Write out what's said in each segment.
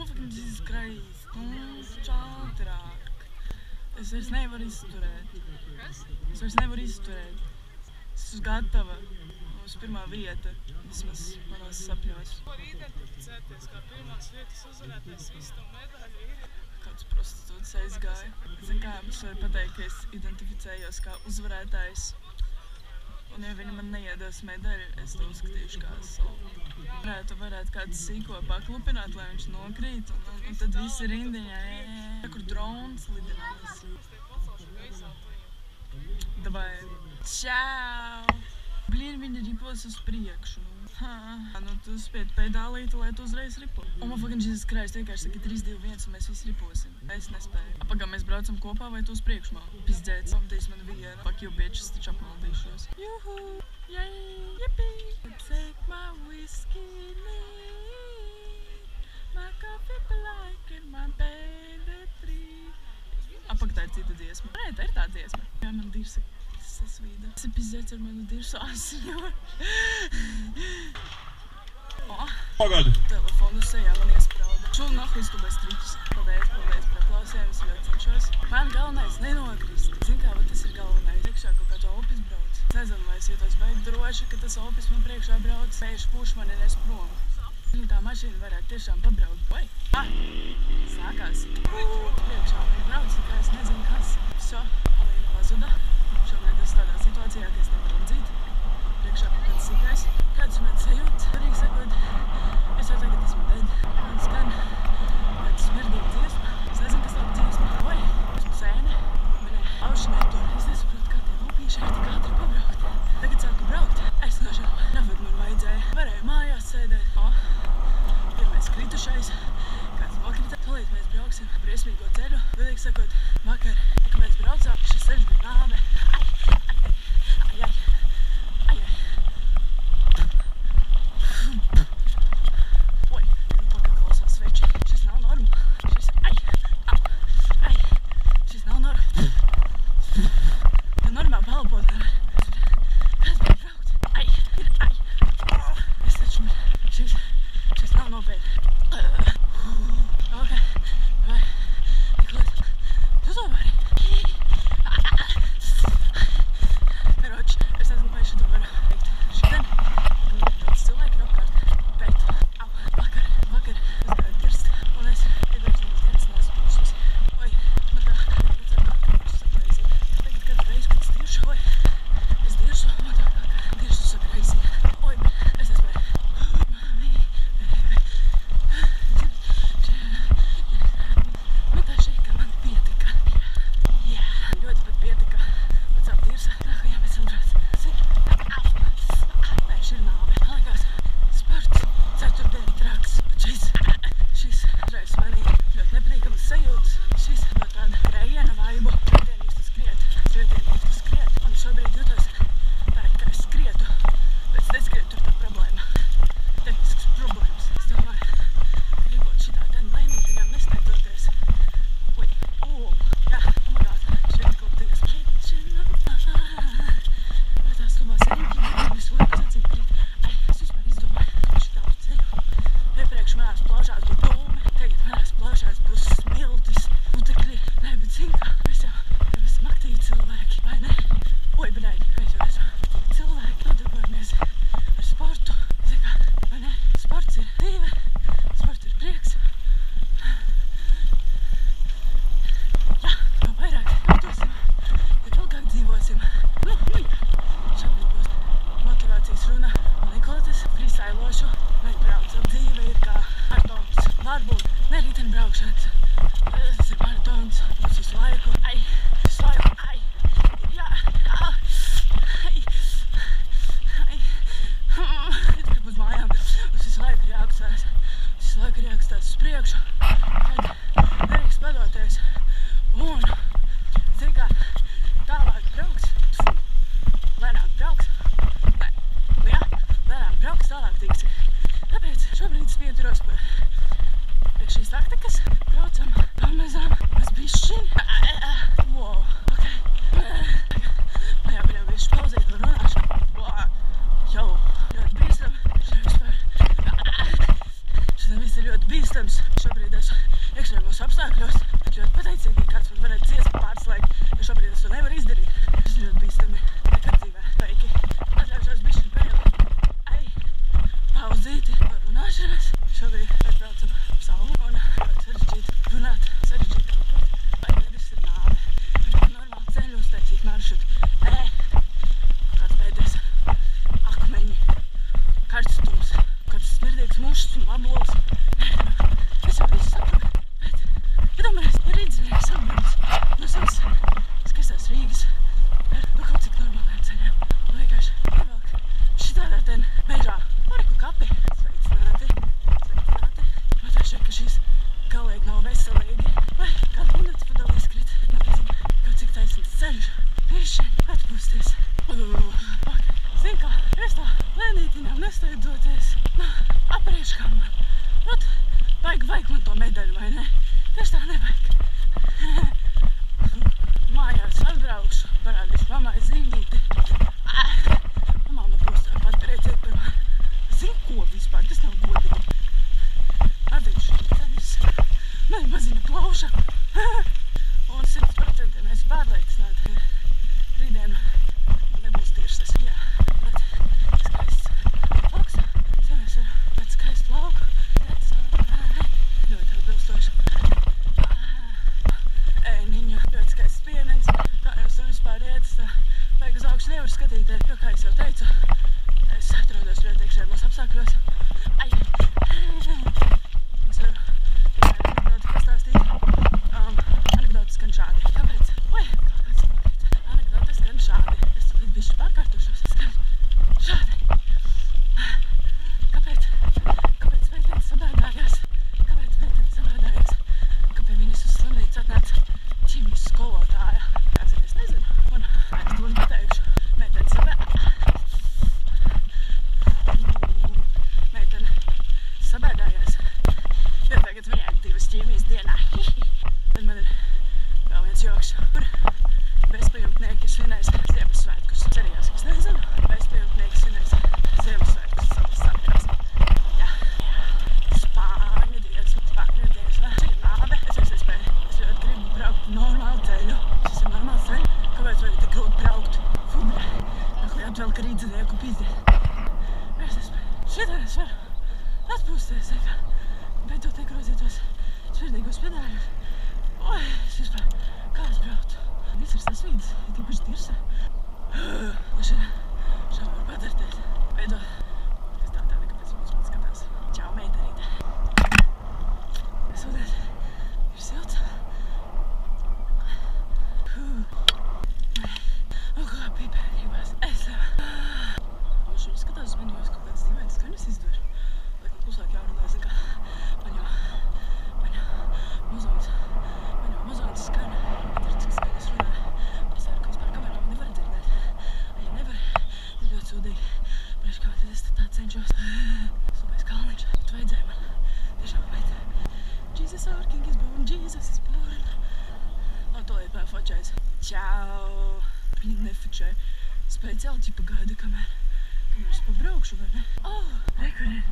fucking Jesus Christ. Čātrāk. Es vairs nevaru izturēt. Kas? Es vairs nevaru izturēt. Es esmu gatava. Mums pirmā vieta. Vismaz manos sapņos. Var identificēties kā pirmās vietas uzvarētājs visu to medaļu ir. Kāds prostitūts aizgāja. Zin kā, es varu pateikt, ka es identificējos kā uzvarētājs. Un ja viņi man neiedos medaļu, es to uzskatīšu kā savu. Varētu kāds sīko paklupināt, lai viņš nokrīt, un tad visi rindiņā, kur drons lidinās. Davai. Čau! Blīn, viņi ripos uz priekšu. Nu tu spied pedālīti, lai tu uzreiz ripo. Un man fucking Jesus Christ vienkārši saka 3, 2, 1 un mēs visi riposim. Es nespēju. Pagā mēs braucam kopā vai tu uz priekšu man? Pizdēts, pamdīs man viena. Fuck you bitch, es taču apmaldīšos. Juhu! Yay! Yippee! Take my whiskey neat, my coffee black and my baby free. Apag, tā ir cita dziesma. Nē, tā ir tā dziesma. Jā, man dirsa sasvīda. Tas ir pizdēts ar manu dirsu asiņo. Pagad! Telefonu sejā man iesprauda. Čul nahu iztubēs triķis. Paldies par klausējumu, es ļoti cenšos. Man galvenais nenokrist. Zin kā, tas ir galvenais. Priekšā kaut kāds opis brauc. Es nezinu, vai es jūtos baigi droši, ka tas opis man priekšā brauc. Pēkšņi puš mani nes prom. Tā mašīna varētu tiešām pabraukt. Oi! Sākās. Priekšā man brauc, kā es nezinu kas. Viso, Alīna pazuda. Šobrīd es tādā situācijā, ka es nevaru atzīt. Priekšā kaut kāds sīkais. Kāds man sajūt, arī sakot, es jau tagad esmu dead. Man skan kāds smirdīga dziesma. Es nezinu, kas tā dziesma. Oi! Esmu sēne. Aušanai tur. Es nesaprotu, kā tie upīši ir tik ātri pabraukt. Tagad sāku braukt. Es nožēlu. Nafik man vajadzēja. Varēju mājās sēdēt. Pirmais kritušais. Kāds nokrita. Tolīt mēs brauksim briesmīgo ceļu. Godīgi sakot, vakar, kad mēs braucām, šis ceļš bija nāve. Oi, nu pagad klausās sveči. Šis nav norma. Šis nav norma. Ja normāli palpot nevar. Kas bija braukt? Es taču šis nav nopietni. Ok, vai, Nikolais, tu to vari? Peroči, es nezinu, vai šito varu veikt. Šitien daudz cilvēku ir apkārt, bet vakar es gāju dirst, un es iepriekš viņas dienas neesmu pūšos. Oi, man tā sakraizīja. Tagad katru reizi, kad es diršu, es diršu, man tā kā diršu sakraizīja. Oi, es nespēju. Man tā šeit, ka man pietika. Jā, ļoti pat pietika. Pacēl dirsa, tā kā jāmēc sabrāt. Nē, šī ir nāve. Likās, sports, ceturtdiena traks. Šis reiz manī ļoti nepatīkamas sajūtas. Šis no tāda grejiena vaibu. Svētdien jūs tu skriet. Un šobrīd jūtos tā, ka es skrietu. Bet es neskrietu, tur tā problēma. Tehniskas problēmas. Es domāju, gribot šitā ten laimīgajām nesteigtoties. Oi, jā, šeit klubties. Vai tās labās riņķi, es varu sacīt. Es vispār izdomāju šitā uz ceļu. Iepriekš manās plaušās bija dūmi, tagad manās plaušās būs smiltis, putekļi. Nē, bet zin kā, mēs jau esam aktīvi cilvēki, vai ne? Oi, bļaļ, mēs jau esam aktīvi cilvēki, nodarbojamies ar sportu. Zin kā, vai ne? Sports ir dzīve, sports ir prieks. Jā, jau vairāk jūtosim, jo ilgāk dzīvosim. Nu jā, šobrīd būs motivācijas runa. Nikolates freestylošu, bet braucam dzīve ir kā maratons. Varbūt ne rīteni braukšanas. Tas ir maratons. Mums visu laiku. Jā. Es gribu uz mājām. Mums visu laiku ir jākustās. Visu laiku ir jākustās uz priekšu. Kad nerīkst padoties. Un, zin kā, tālāk brauks. Lēnāk brauks. Jā, lēnāk brauks, tālāk tiksi. Tāpēc šobrīd es pieturos pie šīs taktikas. Braucam pamazām, mēs bišķiņ. Wow, ok. Man jāpaļauj bišķi pauzīt un runāšanu. Jau, ļoti bīstam. Šitā viss ir ļoti bīstam. Protams, šobrīd esmu ekstrēmos apstākļos. Ļoti pateicīgi, kāds man varētu ciest pārslēgt, jo šobrīd es to nevaru izdarīt. Tas ļoti bīstami, nekad dzīvē, veiki. Atļaušos bišķi pēli. Pauzīti par runāšanas. Šobrīd aizbraucam sauli un ļoti sarežģīti runāt, sarežģīti elpot. Vai vedrs ir nāve. Vai normāli ceļu uztaisīt maršrutu. Kāds pēdējais akmeņi, karstums, kāds smirdīgs mušas un labols. Es jau visu saprotu, bet iedomājies, ja rīdzinieki sabrauc no savas skaistās Rīgas ar kaut cik normāliem ceļiem. Un vienkārši ievelk šitādā ten mežā. Oreku kapi. Sveicināti. Man tā šeit, ka šīs galīgi nav veselīgi. Vai kādu minūti pa dalu izkrit. Nezinu, kaut cik taisnīgs ceļš. Pišķiņ, atpūsties. Zin kā, es tā lēnītiņām nesteidzoties. Apriešu kā man. Ot, vajag man to medaļu, vai ne? Tieši tā nevajag. Mājās atbraukšu, parādīšu mammai zīmīti. Mamma būs tāpat priecēt par mani. Zin ko vispār, tas nav godīgi. Atdīšu ceļus, man maziņa plauša. Un 100% es pārliecināti, ka rītdien man nebūs tirsas. Jā, bet skaists lauks. Sevies ar pēc skaistu lauku. Ļoti atbilstoši. Ēniņu, ļoti skaists pienens. Kā jūs tur vispār iet, vajag uz augšu nevar skatīties, jo, kā es jau teicu, es atrodos ļoti iekšējos apstākļos. Es varu tikai anekdoti pastāstīt. Anekdotas skan šādi. Kāpēc? Kāds nokrīt. Anekdotas skan šādi. Es tur bišķi pārkārtošos. Skan šādi. Kāpēc meitenes sabēdājās? Ka pie viņas uz slimnīcu atnāca ķīmijas skolotāja. Kāds es nezinu. Un es to pateikšu. Meitene sabēdājās. Jo tagad viņai ir 2 ķīmijas dienā. Tad man ir vēl viens joks. Kur bezpajumtnieki svinēs Ziemassvētkus. Cerījās, ka es nezinu. Bezpajumtnieki svinēs Ziemassvētkus savas sakās. Jā. Spāņu dievs. Šī ir nāve. Es ļoti gribu braukt normālu ceļu. Šis ir normāls ceļš. Kāpēc vajag tik grūti braukt? Fumre. Nahuj atvelk rīdzinieku pizdi. Šitā es varu atpūsties. Beidzot iegrozīt tos svirdīgos pedāļus. Oi, es vispār kā es brautu. Viss ir sasvīdis. Ir tīpaši tirsa. Šā var padarties. Beidzot. Kas tā tāda, kāpēc mums man skatās. Čau, meiterīte. Sūdēs, ir silts. Kā pīpē gribās. Un šviņi skatās uz mani, jo es kaut kādas dīvainas skaņas izdaru. Lai man klusāk jārunā, zin kā, man jau mozonis skan. Bet ir cik skaņas runā. Es ceru, ka vispār kamerā man nevar dzirdēt. Ja nevar, tad ļoti sūdīgi. Priekš kā tad es tā cenšos. Supais kalniņš, bet vajadzēja man. Tiešām vajadzēja. Jesus, our King is born, Jesus is born. To ir pēfočais. Čau! Viņi nefočē. Speciāli ķipa gaida, kamēr es pabraukšu, vai ne? Rekur ir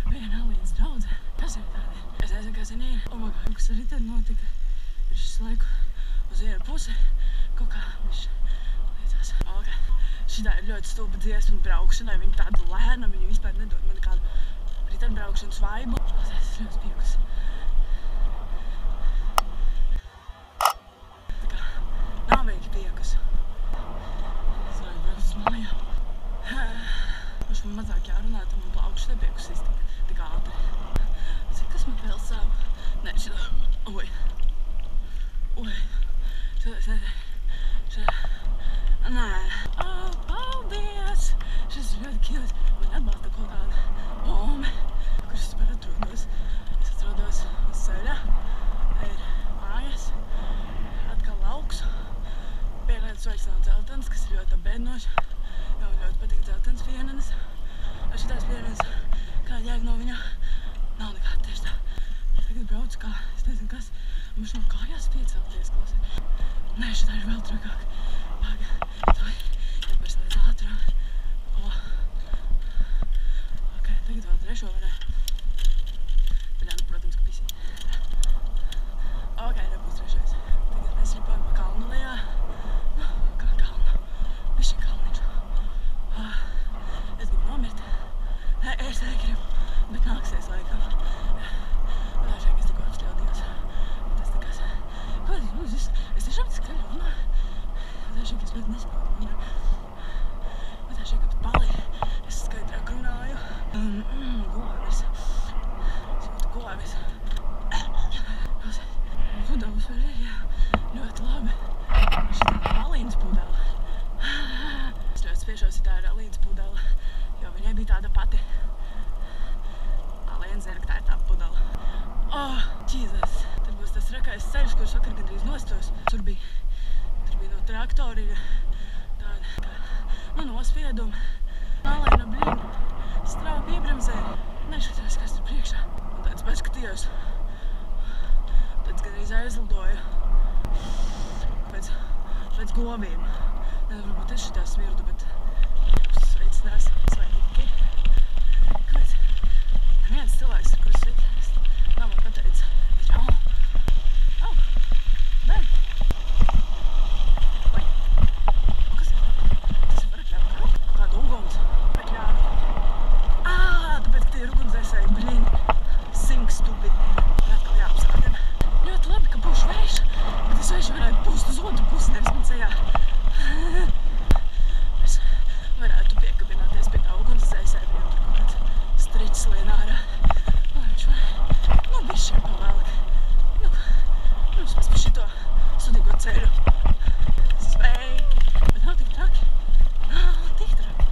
viena Alīnas draudze. Kas ir tādi? Es nezinu, kas viņi ir. Kas arī tad notika? Ir šis laiku uz vienu pusi. Kaut kā viņš līdzās. Šitā ir ļoti stulba dziesma braukšanai. Viņa tāda lēna, viņa vispār nedod man kādu ritenbraukšanas vaibu. Es ļoti piekus. Nāvīgi tiekas. Es varētu braukt uz mājām. Viņš man mazāk jārunā, tad man plaukšs nepiekusīs tik ātri. Zini, kas man vēl sāp? Nē, šitā. Oi. Šitā. Nē. Paldies! Šis ir ļoti kīlis. Man atbalsta kaut kāda ome, kur es par atrodos. Es atrodos uz ceļa. Ir mājas. Atkal lauks. Pienācis vairs nav dzeltens, kas ir ļoti apbēdinoši. Jo ļoti patīk dzeltens pienenes. Ar šitās pienenes, kā jēga no viņa, nav nekāda tieši tā. Tagad braucu kā, es nezinu kas, un viņš no kājās piecelties, klausies. Nē, šitā ir vēl trakāk. Paga, jāpērs līdz ātrāk. Ok, tagad vēl trešo varēja. Bet jā, nu, protams, ka pisīt. Jēzus. Tur būs tas rakais ceļš, kurš vakar gandrīz nostos. Tur bija no traktoriņa tāda, nospieduma. Malaina, blīn, strauji piebremzēja. Nešatās, kas tur priekšā. Un tāds paskatījos. Tāds gandrīz aizlidoja. Pēc govīm. Varbūt es šitā smirdu, bet sveicinās, sveiki. Kāpēc? Neviens cilvēks, ar kuru sveicinās, nav man pateica. Bēr. Vai? Kas ir? Tas ir varakļāva karu? Kāda uguns? Varakļāva. Tāpēc, ka tie ir ugunsdzēsēji, blīn, sink stupid. Atkal jāapsādina. Ļoti labi, ka būs vējš, bet es vējš varētu pūst uz otru pusi, nevis man sejā. Es varētu piekabināties pie tā ugunsdzēsēja, viņam tur kaut kāds striķis lien ārā. Lai viņš var, bišķiem pavēlk. Vismaz pa šito sudīgo ceļu. Sveiki! Bet nav tik traki. Nav tik traki.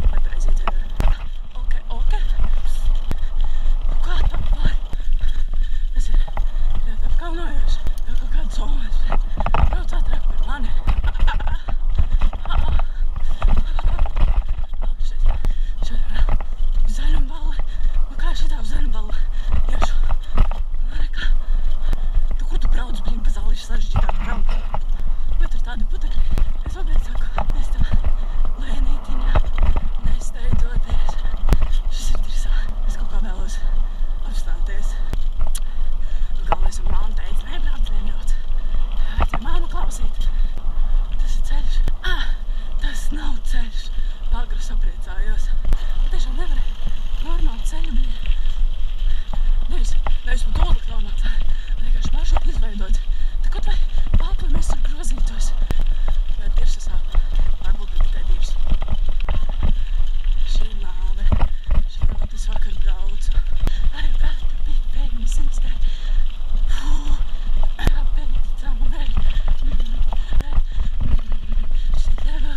Vai pareizi ceļu? Ok. Nu kā tā var? Tas ir ļoti apkaunojoši. Jau kaut kāds somas. Brauc ātrāk par mani. Zaļumballa. Nu kā šitā uz zaļumballa iešu? Reka. Tu kur tu brauc, blīn, pa zāliši sarežģītāk brauc? Vai tur tādi putekļi? Es labāk saku, es tev lēnītiņā nesteidzoties. Šis ir tirsā. Es kaut kā vēlos apstāties. Galvenais un mamma teica, nebrauc. Vai te mamma klausīt? Tas ir ceļš. Tas nav ceļš. Pagru sapriecājos. Tiešām nevarēja normāli ceļu bija. Nevis pa tūlikt normāli ceļu. Vienkārši maršrutu izveidots. Tā kaut vai pakli mēs tur grozītos. Vai dirsa sāp. Varbūt ne tikai dirs. Šī nāve. Šī rotas vakar braucu. I rather be famous instead. Apetitāma vēl. Šī deva.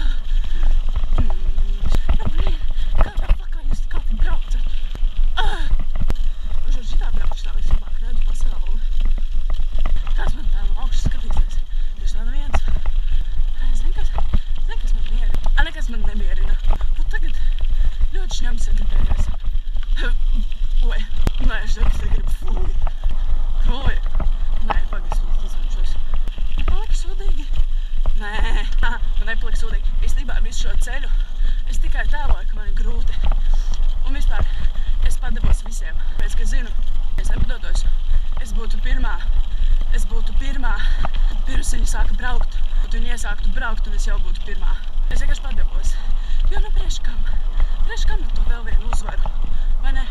Šitā braucu tā vislabāk redzu pasauli. Kāds man tā no augšas skatīsies? Tieši tā neviens. Zini, kas man mierina? Nekas man nemierina. Bet tagad ļoti šņams sagribējies. Nē, es gribu fūj. Nē, pagas izvanšos. Nepalika sūdīgi? Nē, man nepalika sūdīgi. Īstenībā visu šo ceļu es tikai tēloju, ka man ir grūti. Un vispār es padevos visiem. Pēc, ka zinu, es nepadotos. Es būtu pirmā. Pirms viņi sāka braukt. Viņi iesāktu braukt, un es jau būtu pirmā. Es vienkārši padevos. Jo priekš kam man to vēl vienu uzvaru? Vai ne?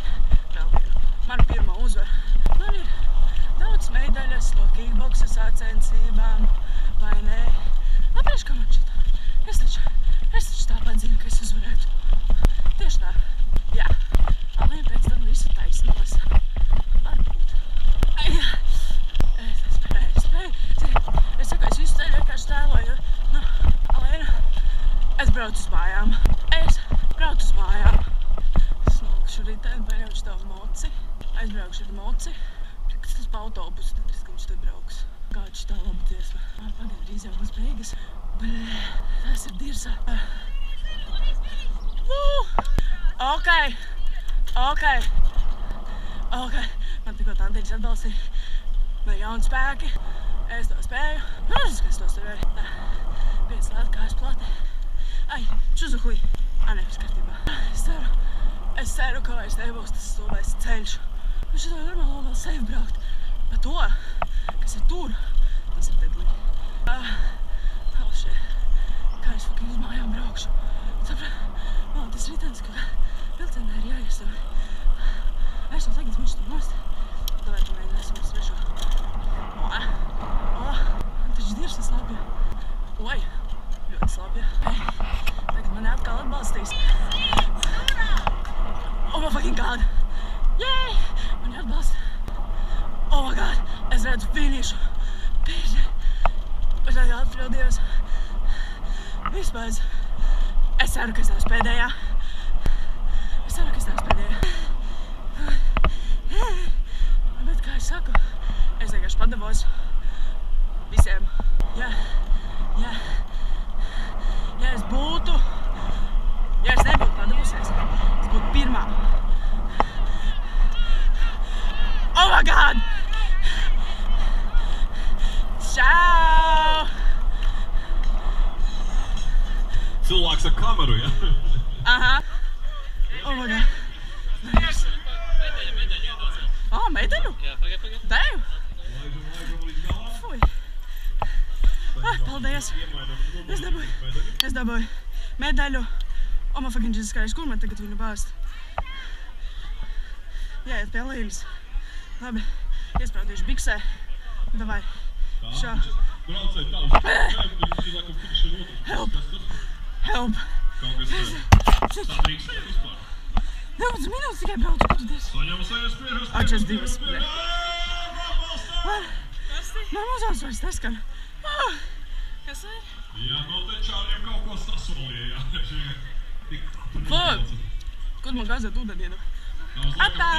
Vēl vienu. Manu pirmo uzvaru. Man ir daudz medaļas no kickboksa sacensībām. Vai ne? Priekš kam man šitā? Es taču tāpat zinu, ka es uzvarētu. Tieši tā. Jā. Alien pēc tam visu taisnos. Varbūt. Es spēju. Es saku, es visu ceļu vienkārši tēloju. Alien, es braucu uz mājām. Es nolikušu ritēni, paņemšu tavu moci. Aizbraukšu ar moci. Tas pa autobusu, tad ka viņš tur brauks. Kāda šitā laba dziesma. Pagaid, drīz jau būs beigas. Tas ir dirsā. Ok. Man tikko tantīģis atbalstīja. Man jauni spēki. Es to spēju. Protams, ka es to spēju. Tā. 5 lēt kājas plati. Čuzuhuj. Viss kārtībā. Es ceru, ka vairs nebūs tas stulbais ceļš. Man šito normālo vēl sevi braukt. Pa to, kas ir tur, tas ir deadly. Kā es fucking uz mājām braukšu. Saprat, tas ritens, ka vilcienā ir jāiestāv. Es jau tagad viņš tur nost. Davai tu mēģināsim uz svešo. Man taču diršas slapja. Oi, ļoti slapja. Tagad mani atkal atbalstīs. Oh my fucking god! Yay! Mani atbalsta. Oh my god! Es redzu finišu. Es tagad atpļaudījos. Vispēc. Es ceru, ka es neesmu pēdējā. Es ceru, ka es neesmu pēdējā. Bet, kā es saku, es vienkārši padavos visiem. Ja es būtu, ja es nebūtu padavusies, es būtu pirmā. Oh my God! Čau! Cilvēks ar kameru, ja? Aha. Oh my God. Oh, medaļu? Damn! Fui. Paldies! Es dabūju medaļu. Oh my fucking Jesus Christ, kur man tagad viņu bāzt? Jāiet pie līgas. Labi, iesprādīšu biksē. Davai. Šā. Help! Help! 12 minūtes tikai braucu, kur tu des? 42. Man mūzās vairs neskan. Kas ir? Jā, no te čāriem kaut ko sasolīja, jā. Kur man gazēt ūdeni iedod? Atā!